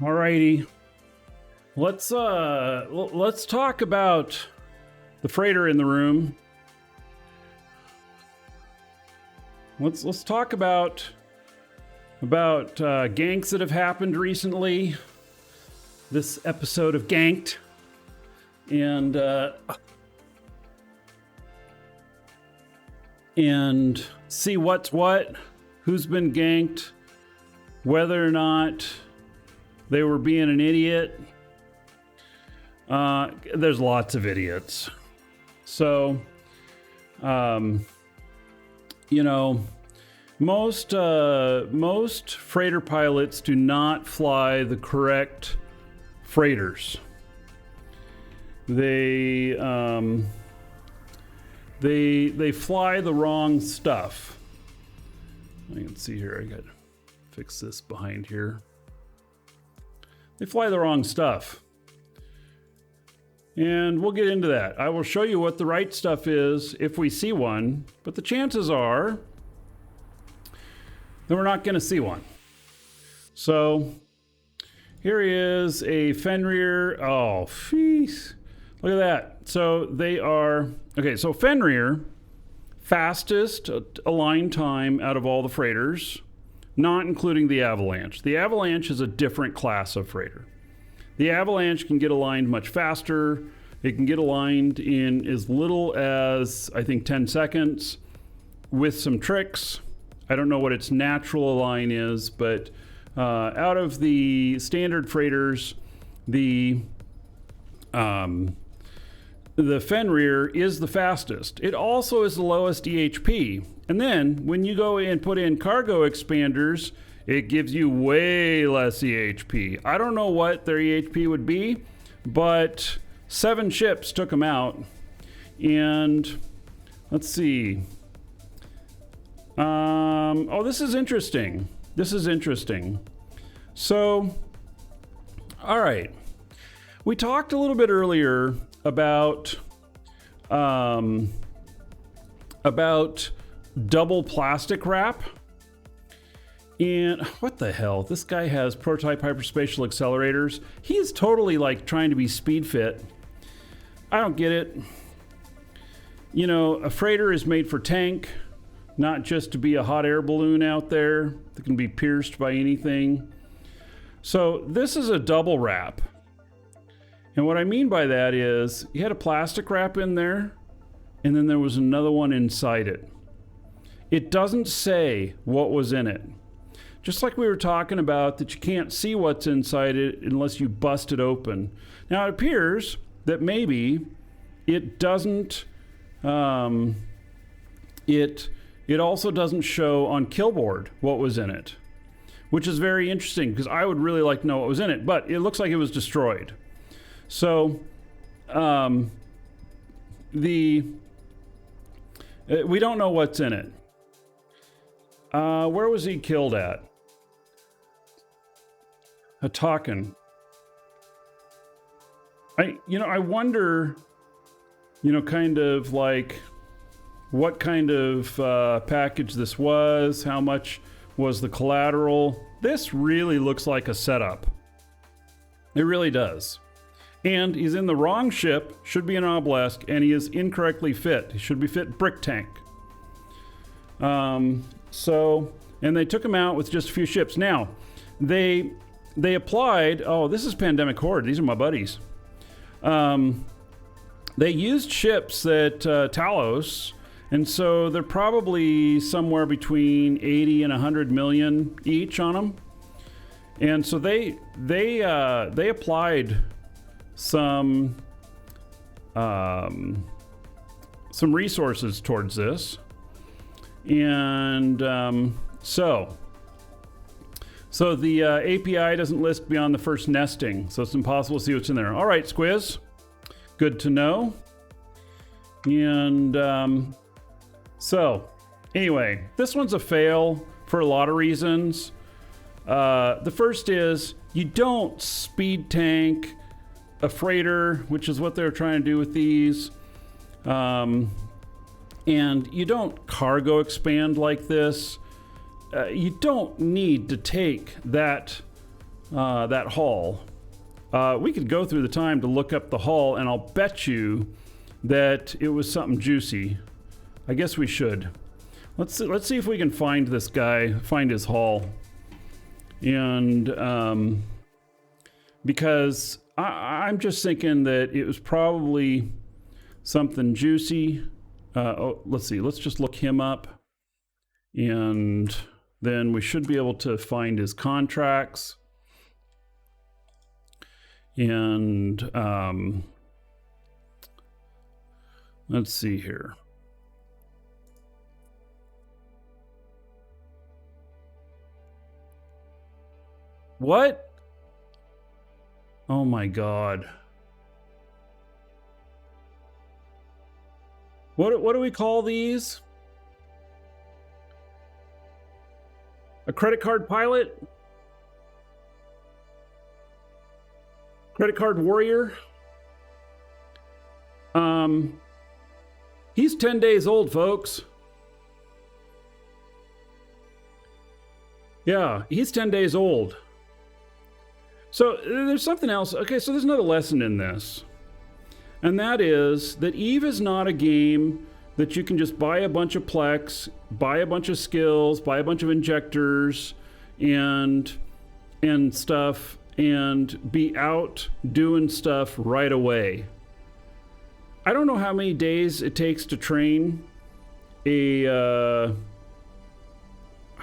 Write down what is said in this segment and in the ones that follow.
Alrighty, let's talk about the freighter in the room. Let's talk about ganks that have happened recently. This episode of Ganked, and see what's what, who's been ganked, whether or not they were being an idiot. There's lots of idiots. So, most freighter pilots do not fly the correct freighters. They fly the wrong stuff. I can see here, I got to fix this behind here. They fly the wrong stuff. And we'll get into that. I will show you what the right stuff is if we see one, but the chances are that we're not going to see one. So here is a Fenrear. Oh, jeez. Look at that. So they are, okay, so Fenrear, fastest align time out of all the freighters, not including the Avalanche. The Avalanche is a different class of freighter. The Avalanche can get aligned much faster. It can get aligned in as little as, I think, 10 seconds with some tricks. I don't know what its natural align is, but out of the standard freighters, the Fenrear is the fastest. It also is the lowest EHP. And then when you go and put in cargo expanders, it gives you way less EHP. I don't know what their EHP would be, but 7 ships took them out. And let's see. Oh, this is interesting. So, all right. We talked a little bit earlier about double plastic wrap. And what the hell? This guy has prototype hyperspatial accelerators. He is totally like trying to be speed fit. I don't get it. You know, a freighter is made for tank, not just to be a hot air balloon out there that can be pierced by anything. So this is a double wrap. And what I mean by that is you had a plastic wrap in there, and then there was another one inside it. It doesn't say what was in it. Just like we were talking about that you can't see what's inside it unless you bust it open. Now it appears that maybe it doesn't, it also doesn't show on Killboard what was in it, which is very interesting because I would really like to know what was in it, but it looks like it was destroyed. So we don't know what's in it. Where was he killed at? Hatakan. I wonder, kind of like what kind of package this was, how much was the collateral. This really looks like a setup. It really does. And he's in the wrong ship, should be an obelisk, and he is incorrectly fit. He should be fit brick tank. And they took him out with just a few ships. Now, they applied, oh, this is Pandemic Horde. These are my buddies. They used ships at Talos, and so they're probably somewhere between 80 and 100 million each on them. And so they applied some resources towards this. And so the API doesn't list beyond the first nesting, so it's impossible to see what's in there. All right, Squiz, good to know. And so anyway, this one's a fail for a lot of reasons. The first is you don't speed tank a freighter, which is what they're trying to do with these. And you don't cargo expand like this. You don't need to take that that haul. We could go through the time to look up the haul, and I'll bet you that it was something juicy. I guess we should. Let's see if we can find this guy, find his haul. And because I'm just thinking that it was probably something juicy. Let's see, let's just look him up. And then we should be able to find his contracts. And let's see here. What? Oh my God. What do we call these? A credit card pilot? Credit card warrior? He's 10 days old, folks. Yeah, he's 10 days old. So there's something else. Okay, so there's another lesson in this. And that is that EVE is not a game that you can just buy a bunch of plex, buy a bunch of skills, buy a bunch of injectors and stuff, and be out doing stuff right away. I don't know how many days it takes to train a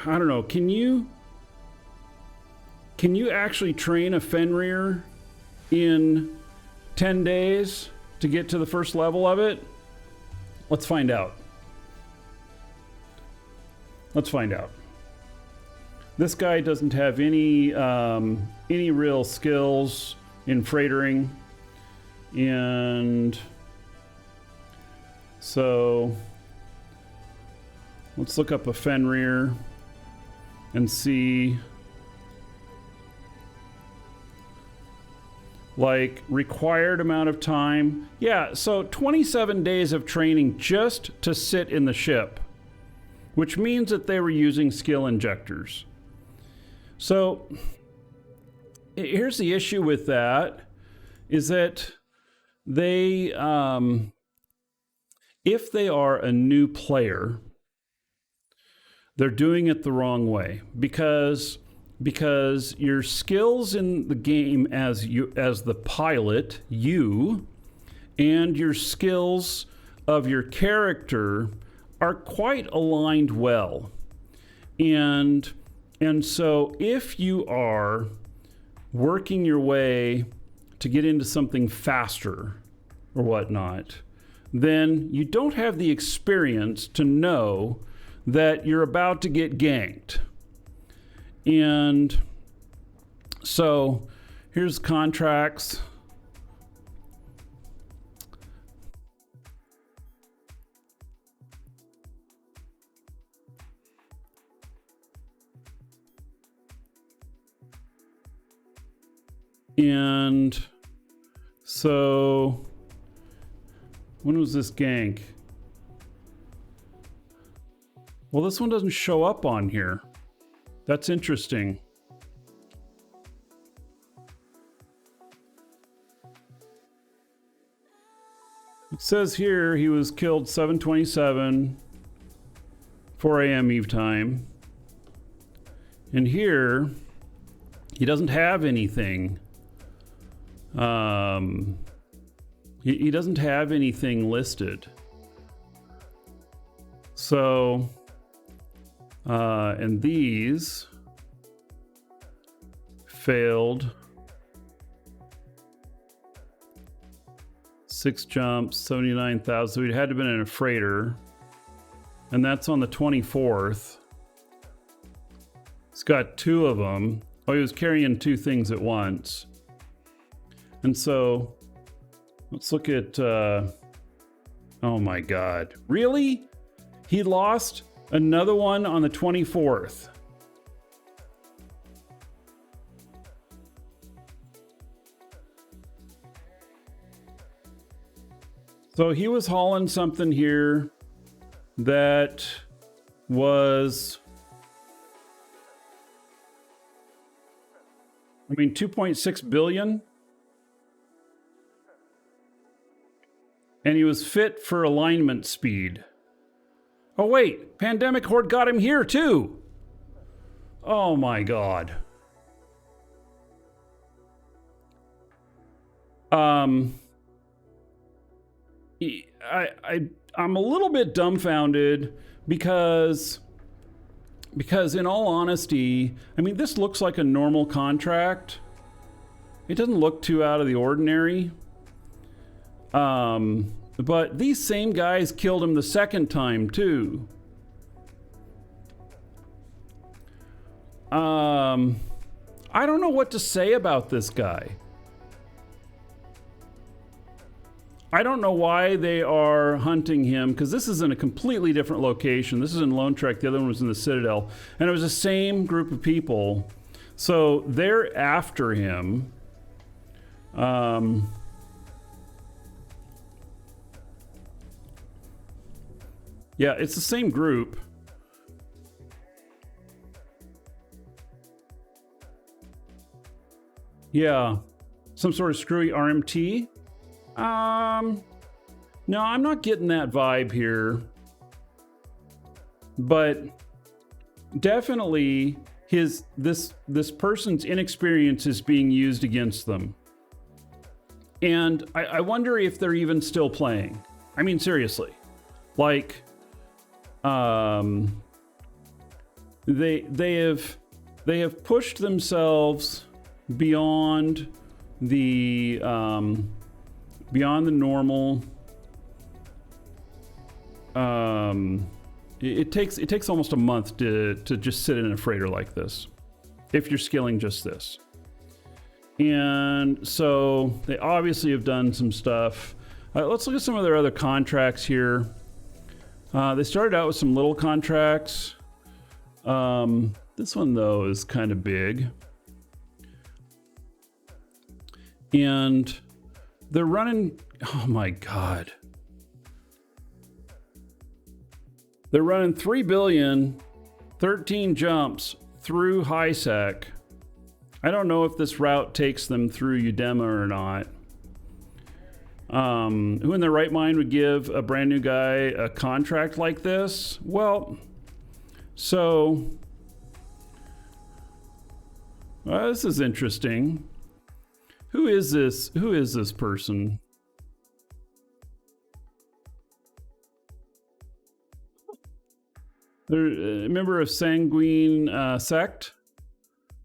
I don't know, can you actually train a Fenrear in 10 days to get to the first level of it? Let's find out. Let's find out. This guy doesn't have any real skills in freightering, and so let's look up a Fenrear and see, like, required amount of time. Yeah, so 27 days of training just to sit in the ship, which means that they were using skill injectors. So here's the issue with that, is that they, if they are a new player, they're doing it the wrong way, because your skills in the game as the pilot, and your skills of your character are quite aligned well. And so if you are working your way to get into something faster or whatnot, then you don't have the experience to know that you're about to get ganked. And so here's contracts. And so when was this gank? Well, this one doesn't show up on here. That's interesting. It says here he was killed 7:27, 4 a.m. Eve time. And here, he doesn't have anything. He doesn't have anything listed. So, and these failed. 6 jumps, 79,000. So he had to have been in a freighter. And that's on the 24th. He's got 2 of them. Oh, he was carrying 2 things at once. And so, let's look at, oh my God. Really? He lost another one on the 24th. So he was hauling something here that was I mean, 2.6 billion. And he was fit for alignment speed. Oh wait, Pandemic Horde got him here too. Oh my god. I'm a little bit dumbfounded because in all honesty, I mean, this looks like a normal contract. It doesn't look too out of the ordinary. But these same guys killed him the second time too. I don't know what to say about this guy. I don't know why they are hunting him, because this is in a completely different location. This is in Lone Trek. The other one was in the Citadel. And it was the same group of people. So they're after him. Yeah, it's the same group. Yeah. Some sort of screwy RMT? No, I'm not getting that vibe here. But definitely this person's inexperience is being used against them. And I wonder if they're even still playing. I mean, seriously. Like, they have pushed themselves beyond the normal. It takes almost a month to just sit in a freighter like this, if you're skilling just this. And so they obviously have done some stuff. Let's look at some of their other contracts here. They started out with some little contracts. This one, though, is kind of big. And they're running... Oh, my God. They're running 3 billion, 13 jumps through HiSec. I don't know if this route takes them through Udema or not. Who in their right mind would give a brand new guy a contract like this? Well, so this is interesting. Who is this? Who is this person? They're a member of Sanguine Sect.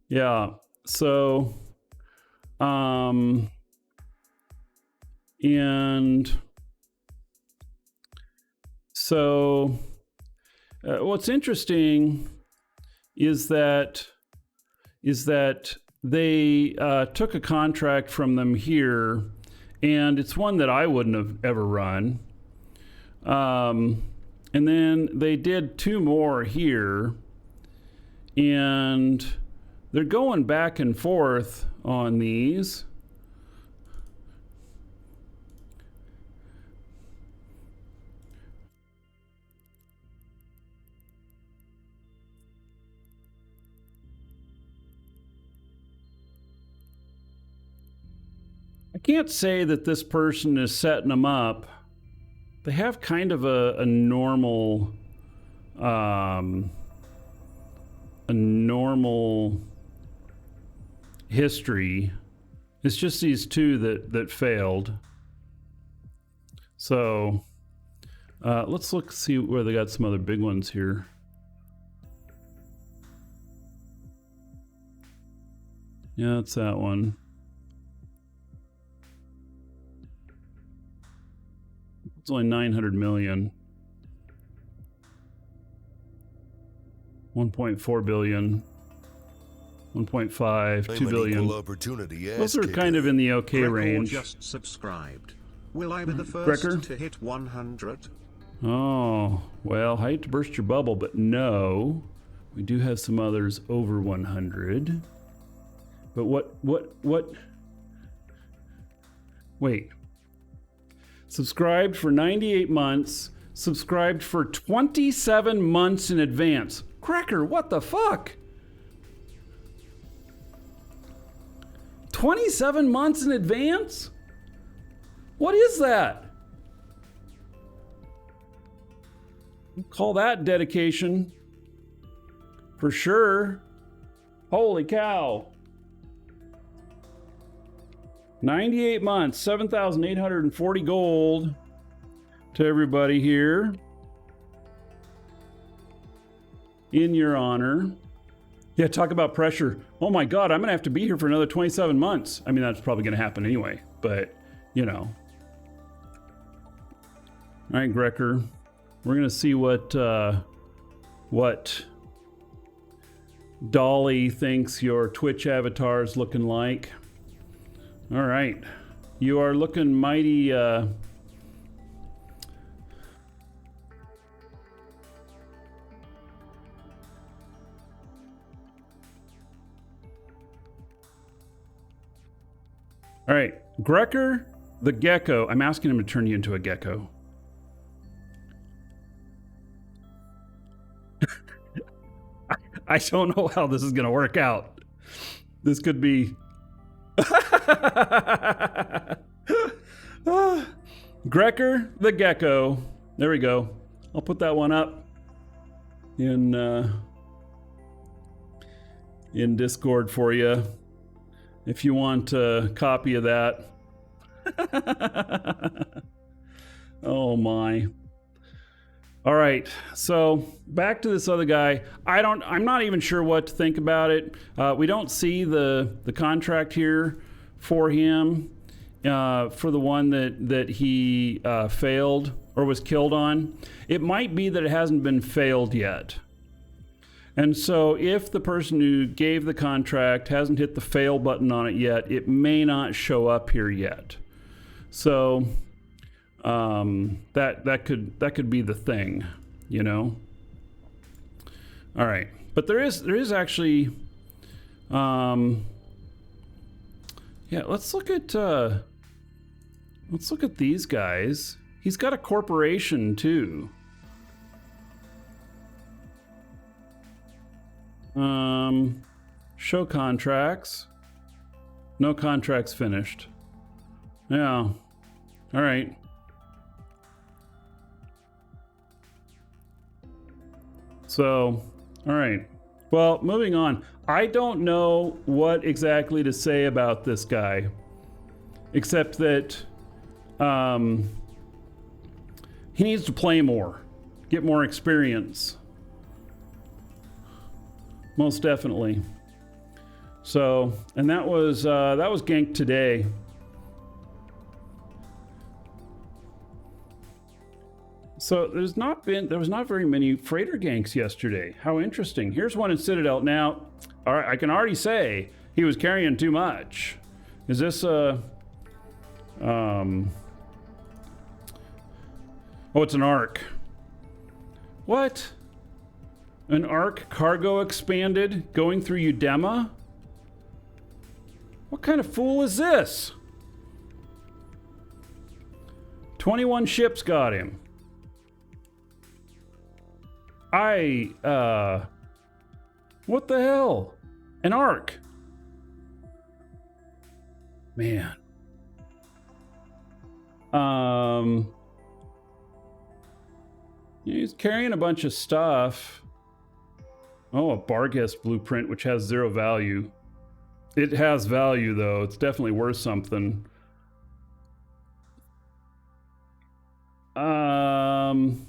Yeah. So, and so what's interesting is that they took a contract from them here, and it's one that I wouldn't have ever run. And then they did 2 more here, and they're going back and forth on these. I can't say that this person is setting them up. They have kind of a normal history. It's just these 2 that failed. So let's see where they got some other big ones here. Yeah, it's that one. It's only 900 million. 1.4 billion. 1.5, 2 billion. Those are kind of in the okay range. Just subscribed. Will I be the first to hit 100? Oh, well, I hate to burst your bubble, but no. We do have some others over 100. But what? Wait. Subscribed for 98 months. Subscribed for 27 months in advance. Cracker, what the fuck? 27 months in advance? What is that? Call that dedication. For sure. Holy cow. 98 months, 7,840 gold to everybody here. In your honor. Yeah, talk about pressure. Oh my God, I'm gonna have to be here for another 27 months. I mean, that's probably gonna happen anyway, but you know. All right, Grecker. We're gonna see what Dolly thinks your Twitch avatar is looking like. All right, you are looking mighty. All right, Grecker the gecko. I'm asking him to turn you into a gecko. I don't know how this is going to work out. This could be... Grecker the gecko. There we go. I'll put that one up in Discord for you if you want a copy of that. Oh my. All right, so back to this other guy. I'm not even sure what to think about it. We don't see the contract here for him, for the one that he failed or was killed on. It might be that it hasn't been failed yet. And so if the person who gave the contract hasn't hit the fail button on it yet, it may not show up here yet. So that could be the thing, you know. All right, but there is actually, yeah. Let's look at these guys. He's got a corporation too. Show contracts. No contracts finished. Yeah. All right. So, all right. Well, moving on. I don't know what exactly to say about this guy, except that he needs to play more, get more experience. Most definitely. So, and that was ganked today. So there was not very many freighter ganks yesterday. How interesting. Here's one in Citadel. Now, all right, I can already say he was carrying too much. Is this a oh, it's an ARC. What? An ARC cargo expanded going through Udema? What kind of fool is this? 21 ships got him. What the hell? An ARC. Man. He's carrying a bunch of stuff. Oh, a Barguest blueprint, which has 0 value. It has value, though. It's definitely worth something. And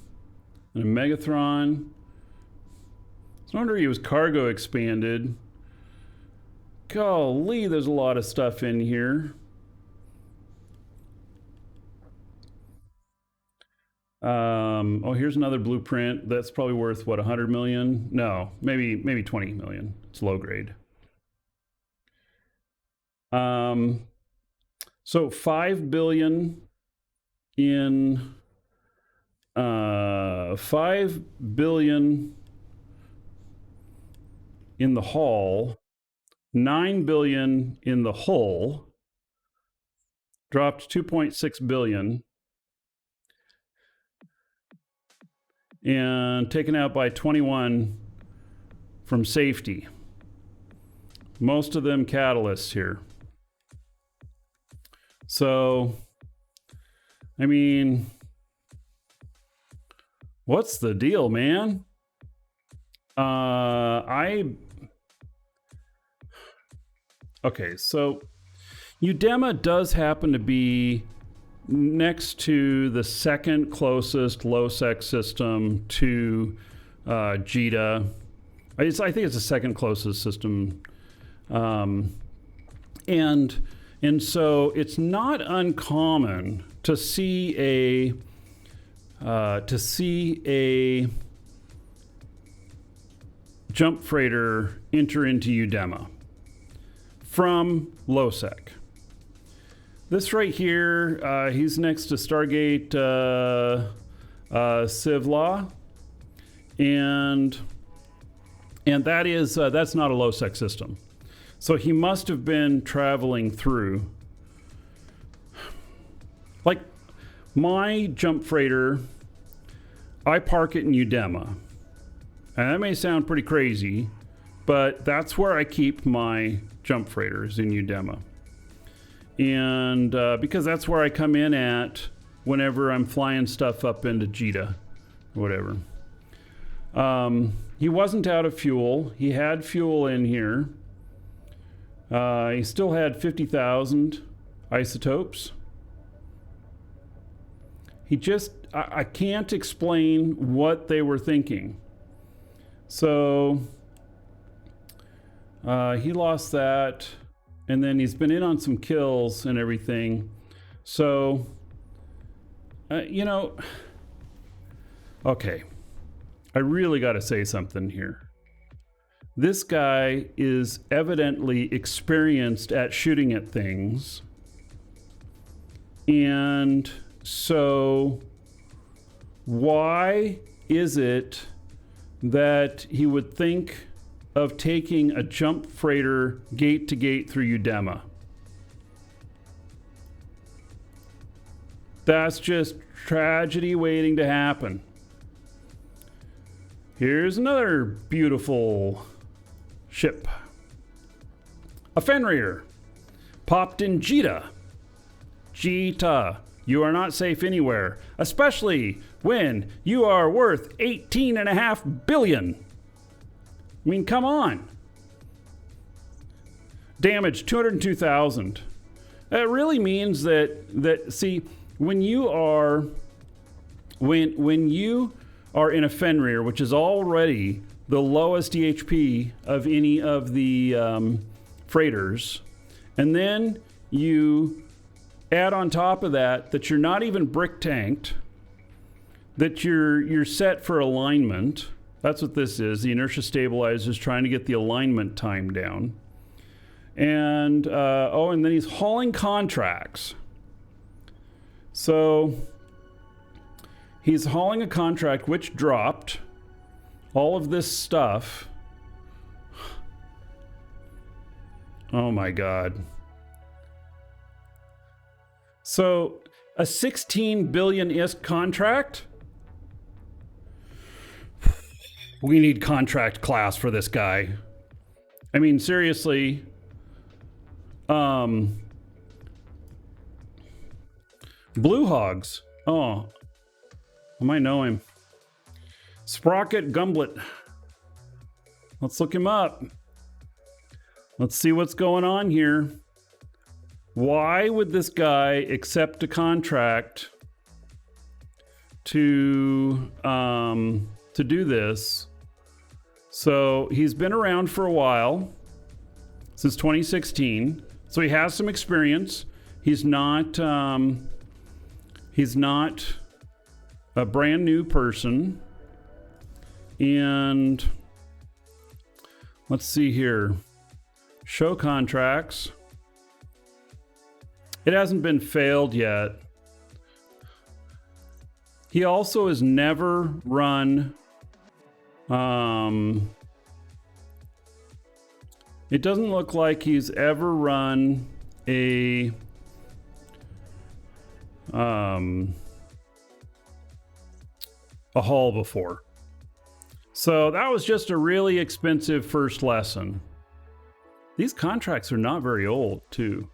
a Megathron. I wonder he was cargo expanded. Golly, there's a lot of stuff in here. Oh, here's another blueprint. That's probably worth, what, 100 million? No, maybe 20 million. It's low grade. So 5 billion in 5 billion in the haul, 9 billion in the hull, dropped 2.6 billion, and taken out by 21 from safety. Most of them catalysts here. So, I mean, what's the deal, man? Okay, so Udema does happen to be next to the second closest low-sec system to JITA. I think it's the second closest system. And so it's not uncommon to see a jump freighter enter into Udema from low-sec. This right here, he's next to Stargate Sivla, and that is that's not a low-sec system. So he must have been traveling through. Like my jump freighter, I park it in Udema. And that may sound pretty crazy, but that's where I keep my jump freighters, in Udema. And because that's where I come in at whenever I'm flying stuff up into JITA, whatever. He wasn't out of fuel. He had fuel in here. He still had 50,000 isotopes. He just, I can't explain what they were thinking. So he lost that, and then he's been in on some kills and everything. So, you know, okay, I really got to say something here. This guy is evidently experienced at shooting at things. And so why is it that he would think of taking a jump freighter gate to gate through Udema? That's just tragedy waiting to happen. Here's another beautiful ship. A Fenrear, popped in JITA. JITA, you are not safe anywhere, especially when you are worth $18.5 billion. I mean, come on. Damage 202,000. That really means that see, when you are in a Fenrear, which is already the lowest DHP of any of the freighters, and then you add on top of that you're not even brick tanked, that you're set for alignment. That's what this is. The inertia stabilizer is trying to get the alignment time down. And and then he's hauling contracts. So he's hauling a contract which dropped all of this stuff. Oh my God. So a 16 billion ISK contract? We need contract class for this guy. I mean, seriously. Blue Hogs. Oh, I might know him. Sprocket Gumblet. Let's look him up. Let's see what's going on here. Why would this guy accept a contract to do this? So he's been around for a while, since 2016. So he has some experience. He's not a brand new person. And let's see here. Show contracts. It hasn't been failed yet. He also has never run. It doesn't look like he's ever run a haul before. So that was just a really expensive first lesson. These contracts are not very old, too.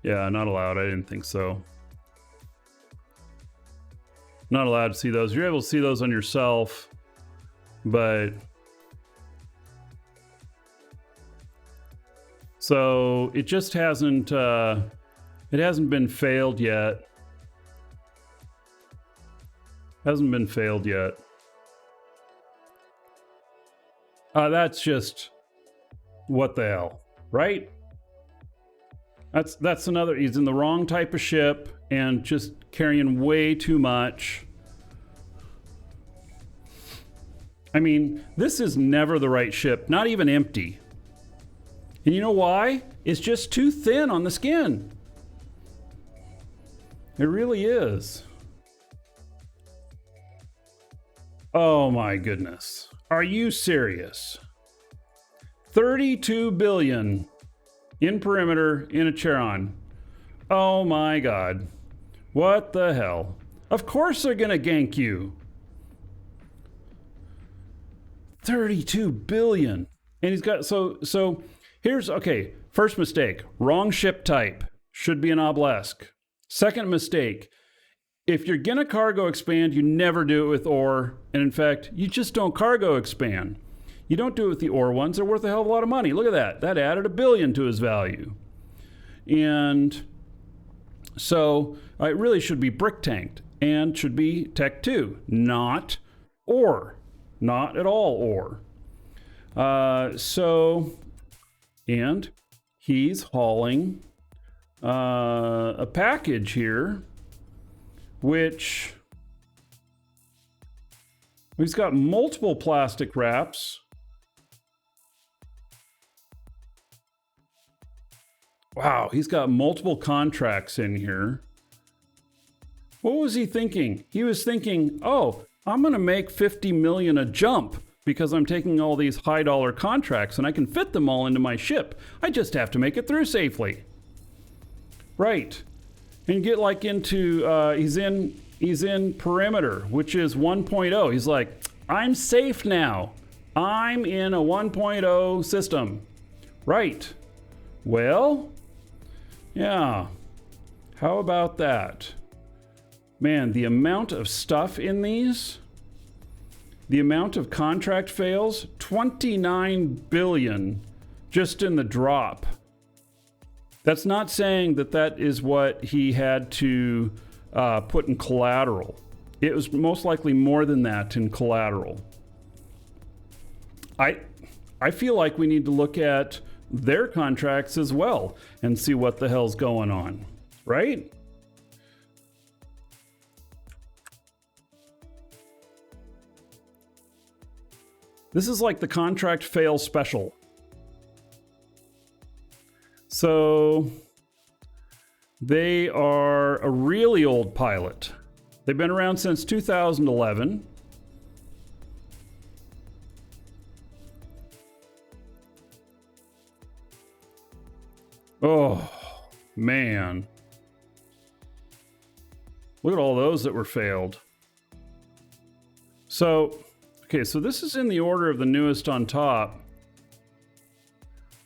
Yeah, not allowed. I didn't think so. Not allowed to see those. You're able to see those on yourself, but so it just hasn't been failed yet. Hasn't been failed yet. That's just what the hell, right? That's another. He's in the wrong type of ship and just carrying way too much. I mean, this is never the right ship, not even empty. And you know why? It's just too thin on the skin. It really is. Oh my goodness. Are you serious? 32 billion in perimeter in a Charon. Oh my god. What the hell? Of course they're gonna gank you. 32 billion. And he's got, so here's, okay, first mistake. Wrong ship type. Should be an obelisk. Second mistake. If you're gonna cargo expand, you never do it with ore. And in fact, you just don't cargo expand. You don't do it with the ore ones. They're worth a hell of a lot of money. Look at that. That added $1 billion to his value. And so it really should be brick tanked and should be Tech 2, not ore. Not at all ore. And he's hauling a package here, which he's got multiple plastic wraps. Wow, he's got multiple contracts in here. What was he thinking? He was thinking, oh, I'm going to make 50 million a jump because I'm taking all these high dollar contracts and I can fit them all into my ship. I just have to make it through safely. Right. And get like into, he's in perimeter, which is 1.0. He's like, I'm safe now. I'm in a 1.0 system. Right. Well, yeah. How about that? Man, the amount of stuff in these, the amount of contract fails, 29 billion just in the drop. That's not saying that that is what he had to put in collateral. It was most likely more than that in collateral. I feel like we need to look at their contracts as well and see what the hell's going on, right? This is like the contract fail special. So they are a really old pilot. They've been around since 2011. Oh, man. Look at all those that were failed. So, okay, so this is in the order of the newest on top.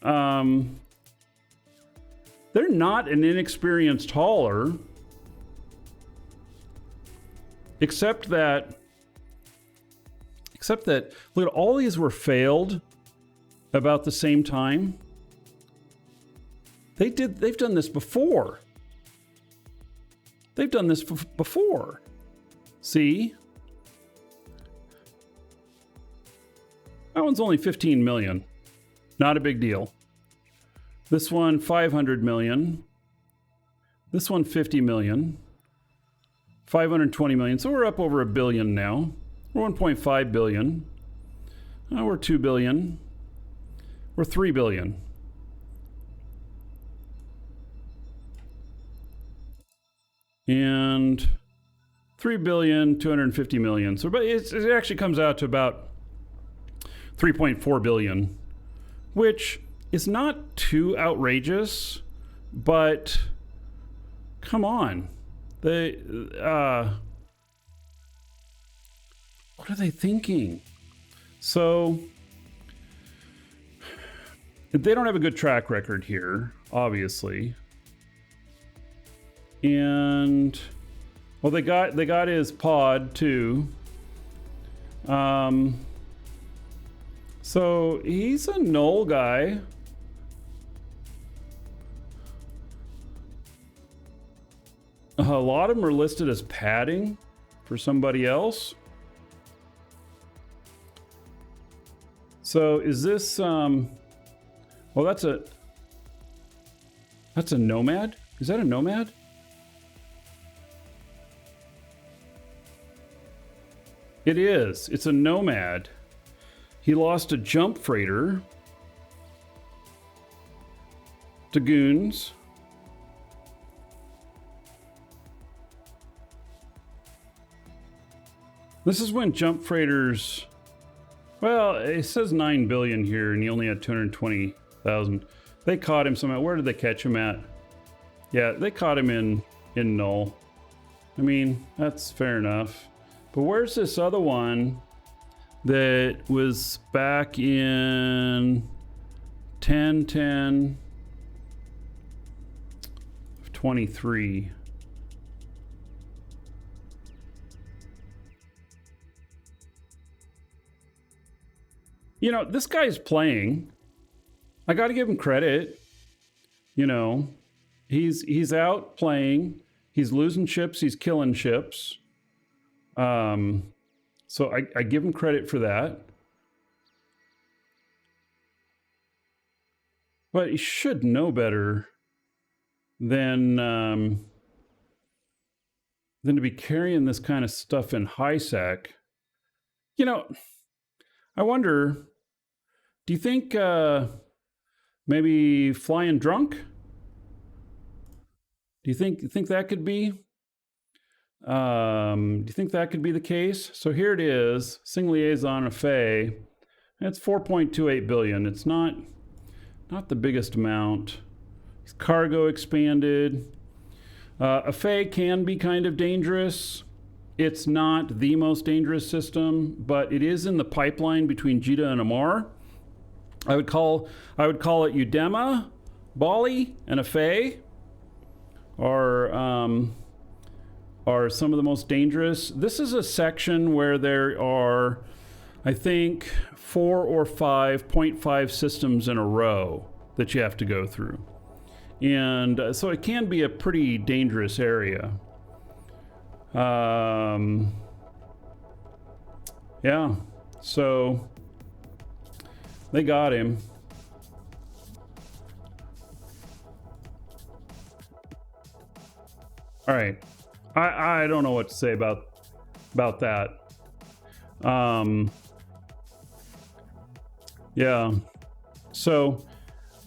They're not an inexperienced hauler, except that, look at all these were failed about the same time. They've done this before. They've done this before. See? That one's only 15 million. Not a big deal. This one, 500 million. This one, 50 million. 520 million. So we're up over $1 billion now. We're 1.5 billion. Oh, we're 2 billion. We're 3 billion. And 3.25 billion. So it actually comes out to about 3.4 billion, which is not too outrageous, but come on. What are they thinking? So they don't have a good track record here, obviously. And well, they got his pod too. So he's a null guy. A lot of them are listed as padding for somebody else. So is this well, that's a nomad? Is that a nomad? It is. It's a nomad. He lost a jump freighter to goons. This is when jump freighters, well, it says 9 billion here and he only had 220,000. They caught him somehow. Where did they catch him at? Yeah, they caught him in null. I mean, that's fair enough. But where's this other one that was back in 10/10/23? You know, this guy's playing. I got to give him credit. You know, he's out playing. He's losing ships. He's killing ships. So I give him credit for that. But he should know better than to be carrying this kind of stuff in high sec. You know, I wonder, do you think maybe flying drunk? Do you think that could be? Do you think that could be the case? So here it is, Sing Liaison of Fae. It's 4.28 billion. It's not the biggest amount. Cargo expanded. A Fae can be kind of dangerous. It's not the most dangerous system, but it is in the pipeline between Jita and Amar. I would call it Udema, Bali, and a Fae are some of the most dangerous. This is a section where there are, I think, 4 or 5 0.5 systems in a row that you have to go through. And so it can be a pretty dangerous area. Yeah, so they got him. All right. I don't know what to say about that. Yeah. So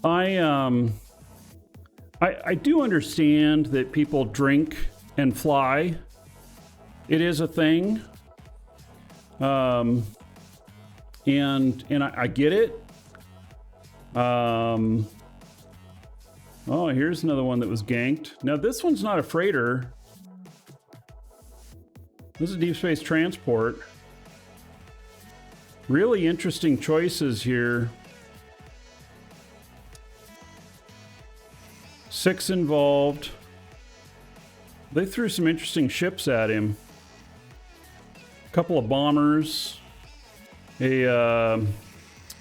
I do understand that people drink and fly. It is a thing. And I get it. Oh, here's another one that was ganked. Now this one's not a freighter. This is deep space transport. Really interesting choices here. 6 involved. They threw some interesting ships at him. A couple of bombers. A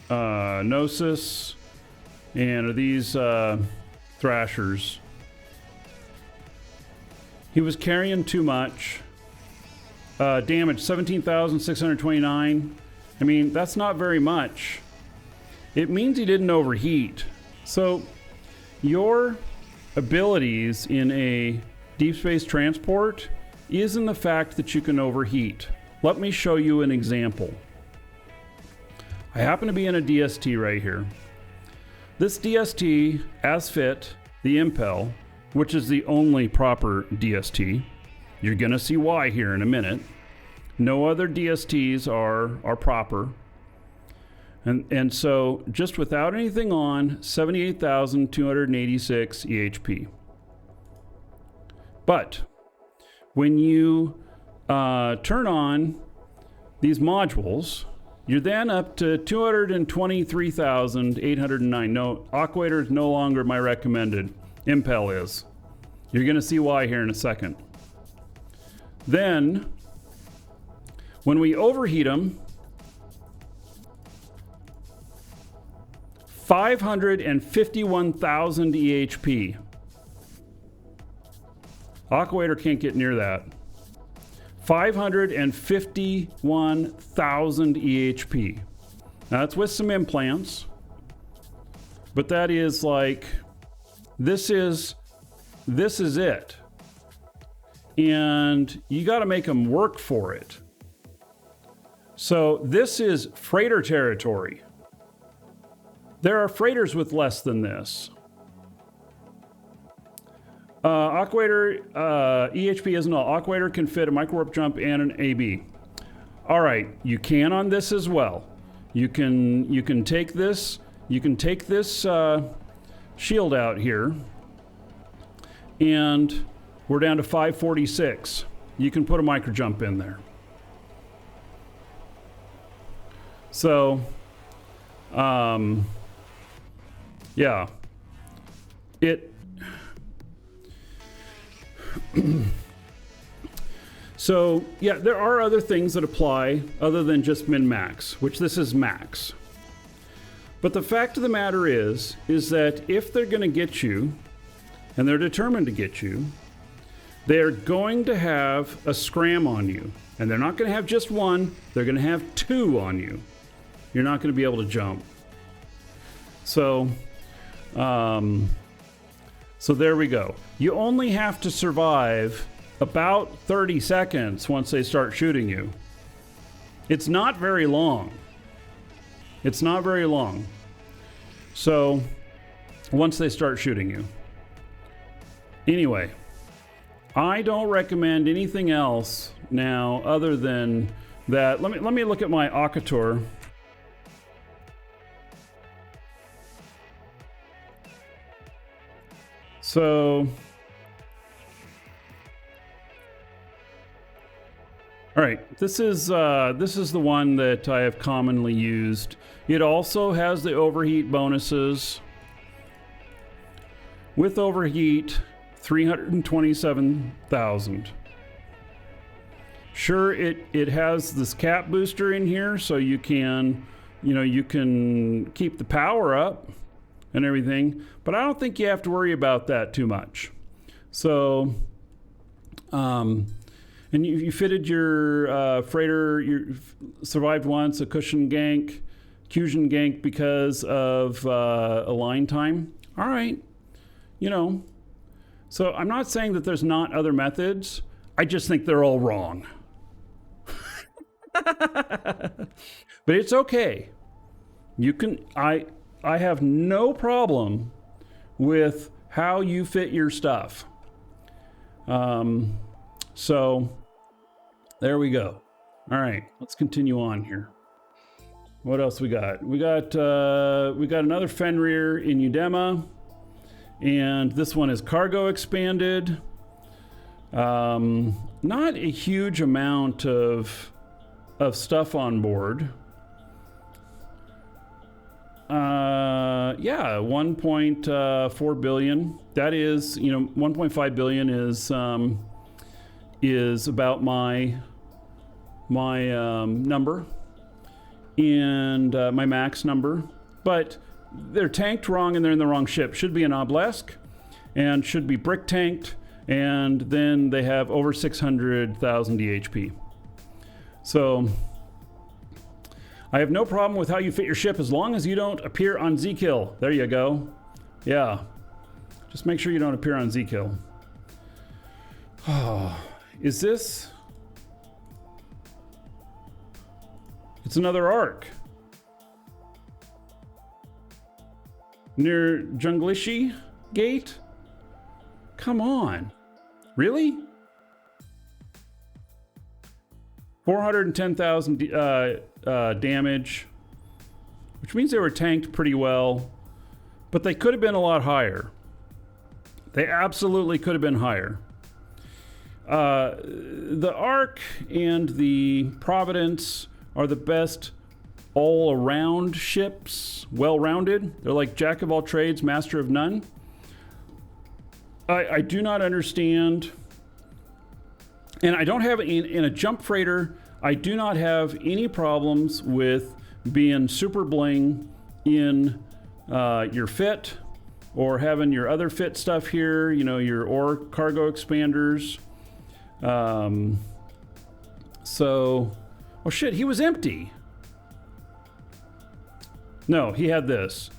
Gnosis. And these Thrashers. He was carrying too much. Damage 17,629. I mean, that's not very much. It means he didn't overheat. So your abilities in a deep space transport is in the fact that you can overheat. Let me show you an example. I happen to be in a DST right here. This DST, as fit, the Impel, which is the only proper DST. You're gonna see why here in a minute. No other DSTs are proper. And so just without anything on, 78,286 EHP. But when you turn on these modules, you're then up to 223,809. No, Aquator is no longer my recommended. Impel is. You're going to see why here in a second. Then, when we overheat them, 551,000 EHP. Aquator can't get near that. 551,000 EHP. Now that's with some implants, but that is like, this is it. And you got to make them work for it. So this is freighter territory. There are freighters with less than this. Aquator, EHP isn't all. Aquator can fit a micro warp jump and an AB. All right, you can on this as well. You can take this. You can take this shield out here, and we're down to 546. You can put a micro jump in there. So, yeah, so yeah, there are other things that apply other than just min-max, which this is max. But the fact of the matter is that if they're going to get you, and they're determined to get you, they're going to have a scram on you. And they're not going to have just one, they're going to have two on you. You're not going to be able to jump. So, so there we go. You only have to survive about 30 seconds once they start shooting you. It's not very long. It's not very long. So, once they start shooting you. Anyway, I don't recommend anything else now other than that. Let me look at my Akator. So, all right, this is the one that I have commonly used. It also has the overheat bonuses. With overheat, 327,000. Sure, it has this cap booster in here, so you can keep the power up and everything, but I don't think you have to worry about that too much. So, and you fitted your freighter, you survived once, a cushion gank, fusion gank because of a line time. All right, so I'm not saying that there's not other methods. I just think they're all wrong. But it's okay. You can, I have no problem with how you fit your stuff. So there we go. All right, let's continue on here. What else we got? We got another Fenrear in Udema, and this one is cargo expanded. Not a huge amount of stuff on board. Yeah, 1.4 billion. That is, 1.5 billion is about my number and my max number. But they're tanked wrong and they're in the wrong ship. Should be an obelisk and should be brick tanked, and then they have over 600,000 DHP. So I have no problem with how you fit your ship as long as you don't appear on Z-Kill. There you go. Yeah. Just make sure you don't appear on Z-Kill. Oh, is this? It's another arc. Near Junglishi Gate? Come on. Really? 410,000 damage, which means they were tanked pretty well, but they could have been a lot higher. They absolutely could have been higher. The Ark and the Providence are the best all-around ships, well-rounded. They're like jack of all trades, master of none. I do not understand. And I don't have, in a jump freighter, I do not have any problems with being super bling in your fit, or having your other fit stuff here, you know, your ore cargo expanders. So, oh shit, he was empty. No, he had this.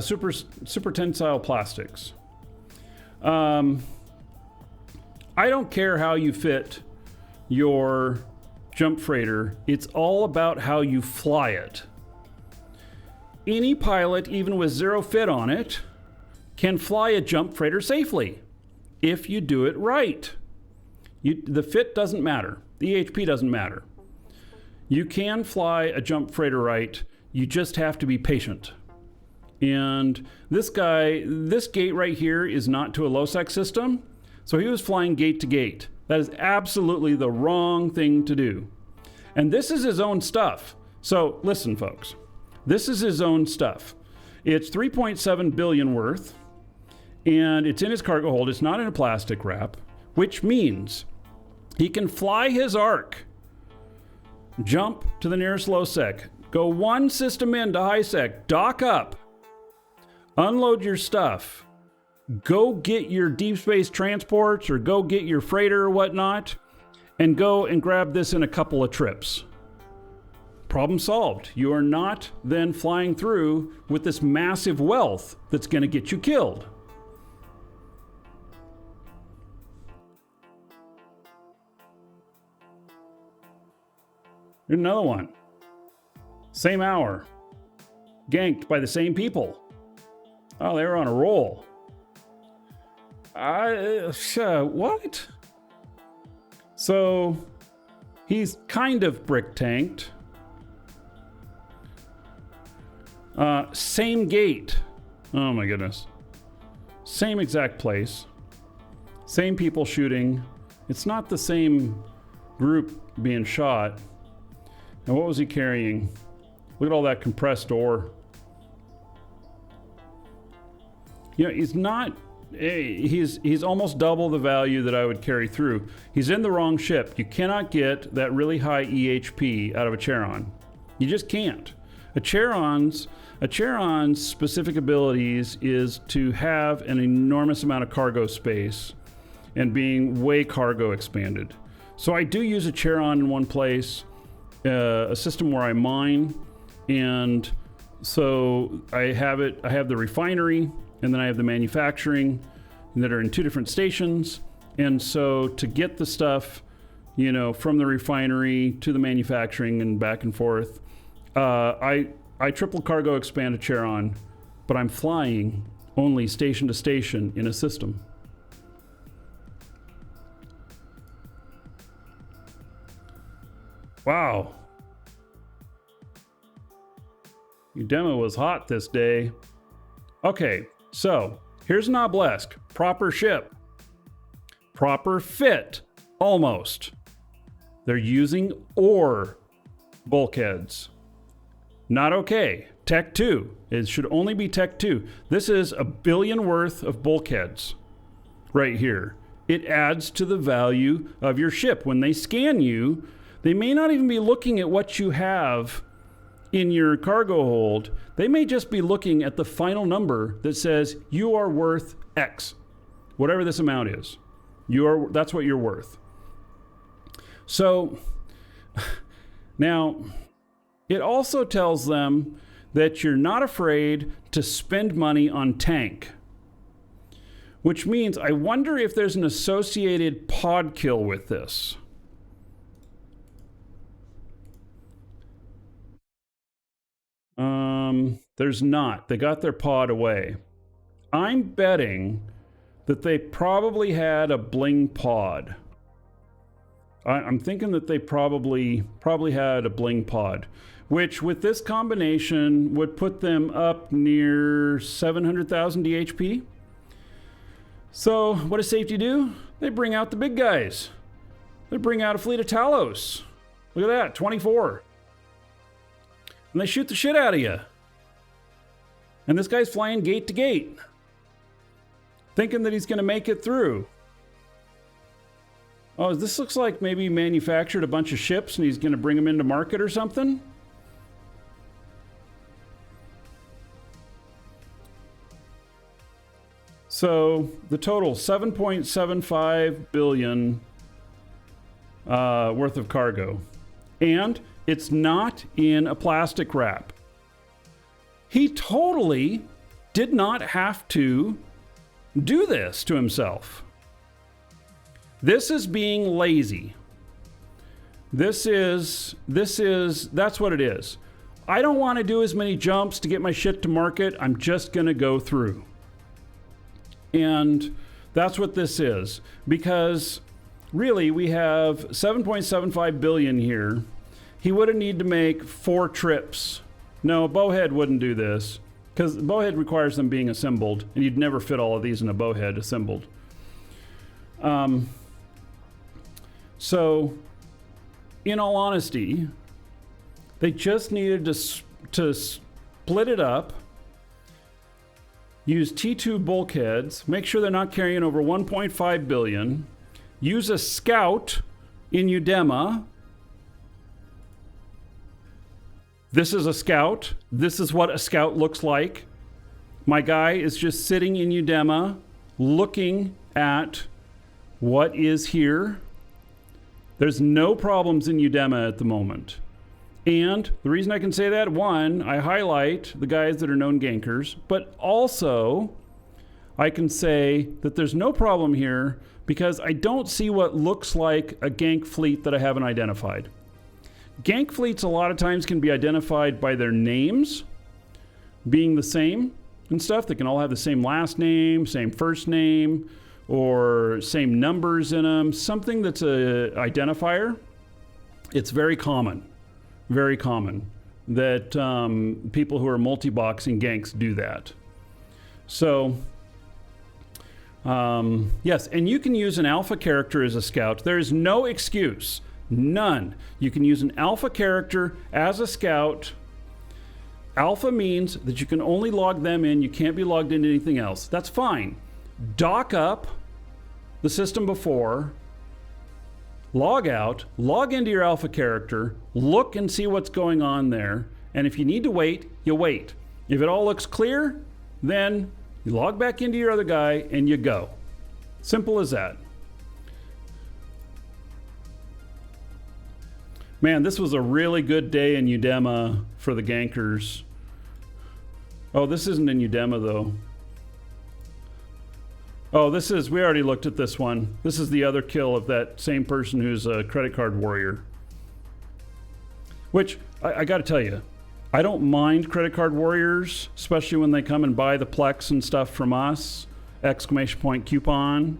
Super tensile plastics. I don't care how you fit your jump freighter. It's all about how you fly it. Any pilot, even with zero fit on it, can fly a jump freighter safely if you do it right. The fit doesn't matter. The EHP doesn't matter. You can fly a jump freighter right. You just have to be patient. And this gate right here is not to a low-sec system, so he was flying gate to gate. That is absolutely the wrong thing to do. And this is his own stuff. So listen, folks. This is his own stuff. It's 3.7 billion worth, and it's in his cargo hold. It's not in a plastic wrap, which means he can fly his arc, jump to the nearest low sec, go one system into high sec, dock up, unload your stuff, go get your deep space transports or go get your freighter or whatnot, and go and grab this in a couple of trips. Problem solved. You are not then flying through with this massive wealth that's going to get you killed. Here's another one. Same hour. Ganked by the same people. Oh, they were on a roll. What? So, he's kind of brick tanked. Same gate. Oh my goodness. Same exact place. Same people shooting. It's not the same group being shot. And what was he carrying? Look at all that compressed ore. You know, he's almost double the value that I would carry through. He's in the wrong ship. You cannot get that really high EHP out of a Charon. You just can't. A Charon's specific abilities is to have an enormous amount of cargo space and being way cargo expanded. So I do use a Charon in one place, a system where I mine, and so I have the refinery, and then I have the manufacturing that are in two different stations. And so to get the stuff, you know, from the refinery to the manufacturing and back and forth, I triple cargo expand a Charon, but I'm flying only station to station in a system. Wow. Udema was hot this day. Okay, so here's an obelisk. Proper ship. Proper fit. Almost. They're using ore bulkheads. Not okay. Tech 2. It should only be Tech 2. This is $1 billion worth of bulkheads right here. It adds to the value of your ship. When they scan you, they may not even be looking at what you have in your cargo hold. They may just be looking at the final number that says you are worth X. Whatever this amount is. That's what you're worth. So now it also tells them that you're not afraid to spend money on tank. Which means I wonder if there's an associated pod kill with this. There's not. They got their pod away. I'm betting that they probably had a bling pod. I'm thinking that they probably had a bling pod, which with this combination would put them up near 700,000 DHP. So what does safety do? They bring out the big guys. They bring out a fleet of Talos. Look at that, 24. And they shoot the shit out of you. And this guy's flying gate to gate. thinking that he's going to make it through. Oh, this looks like maybe he manufactured a bunch of ships and he's going to bring them into market or something. So the total, 7.75 billion worth of cargo. And it's not in a plastic wrap. He totally did not have to do this to himself. This is being lazy. That's what it is. I don't want to do as many jumps to get my shit to market. I'm just going to go through. And that's what this is. Because really, we have 7.75 billion here. He would have needed to make 4 trips. No, a bowhead wouldn't do this. Because the bowhead requires them being assembled. And you'd never fit all of these in a bowhead assembled. So, in all honesty, they just needed to split it up, use T2 bulkheads, make sure they're not carrying over 1.5 billion, use a scout in Udema. This is a scout. This is what a scout looks like. My guy is just sitting in Udema looking at what is here. There's no problems in Udema at the moment. And the reason I can say that, one, I highlight the guys that are known gankers, but also I can say that there's no problem here because I don't see what looks like a gank fleet that I haven't identified. Gank fleets a lot of times can be identified by their names being the same and stuff. They can all have the same last name, same first name, or same numbers in them, something that's a identifier. It's very common that people who are multi-boxing ganks do that. So, yes, and you can use an alpha character as a scout. There is no excuse, none. You can use an alpha character as a scout. Alpha means that you can only log them in. You can't be logged into anything else. That's fine. Dock up the system before, log out, log into your alpha character, look and see what's going on there, and if you need to wait, you wait. If it all looks clear, then you log back into your other guy and you go. Simple as that. Man, this was a really good day in Udema for the gankers. Oh, this isn't in Udema though. Oh, this is, we already looked at this one. This is the other kill of that same person who's a credit card warrior. Which, I gotta tell you, I don't mind credit card warriors, especially when they come and buy the Plex and stuff from us. ! Coupon,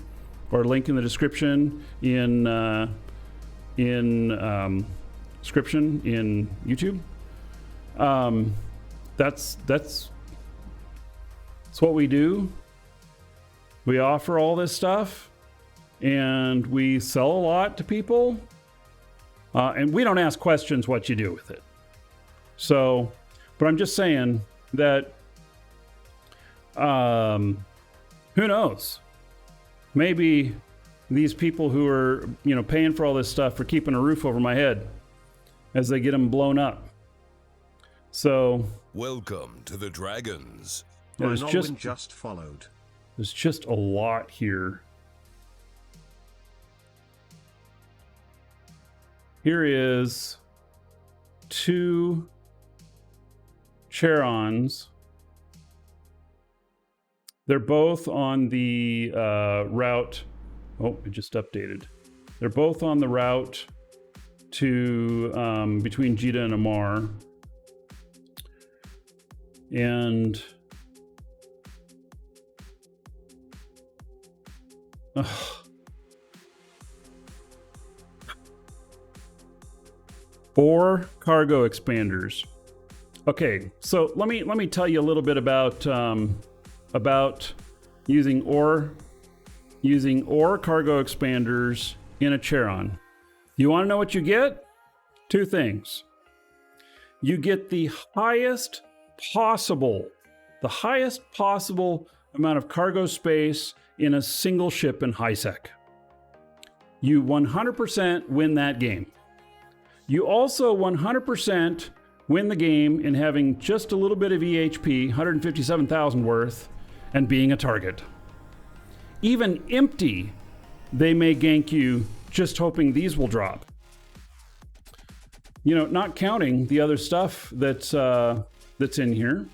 or link in the description in description in YouTube. That's what we do. We offer all this stuff, and we sell a lot to people, and we don't ask questions what you do with it. So, but I'm just saying that, who knows? Maybe these people who are, paying for all this stuff are keeping a roof over my head as they get them blown up. So, welcome to the Dragons. There's just followed. There's just a lot here. Here is 2 Charons. They're both on the route. Oh, it just updated. They're both on the route to between Jeddah and Amar. And ugh. 4 cargo expanders. Okay, so let me tell you a little bit about using ore cargo expanders in a Charon. You want to know what you get? 2 things. You get the highest possible amount of cargo space in a single ship in high sec. You 100% win that game. You also 100% win the game in having just a little bit of EHP, 157,000 worth, and being a target. Even empty, they may gank you just hoping these will drop. You know, not counting the other stuff that's in here.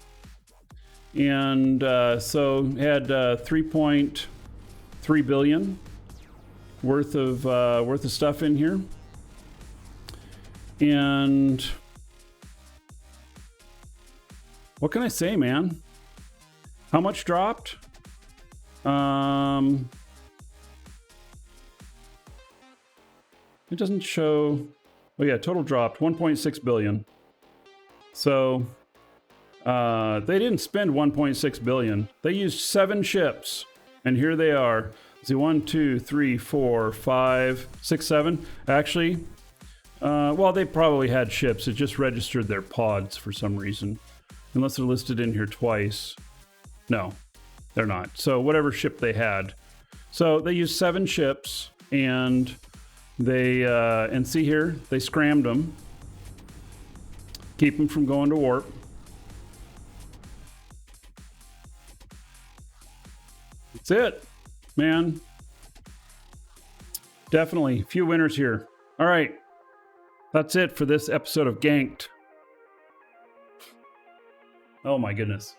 And so had 3.3 billion worth of stuff in here. And what can I say, man? How much dropped? It doesn't show. Oh yeah, total dropped 1.6 billion. So they didn't spend 1.6 billion. They used 7 ships, and here they are. See, 1, 2, 3, 4, 5, 6, 7. Actually, well, they probably had ships. It just registered their pods for some reason, unless they're listed in here twice. No, they're not. So whatever ship they had. So they used 7 ships, and they and see here, they scrammed them, keep them from going to warp. That's it, man. Definitely a few winners here. All right, that's it for this episode of Ganked. Oh my goodness.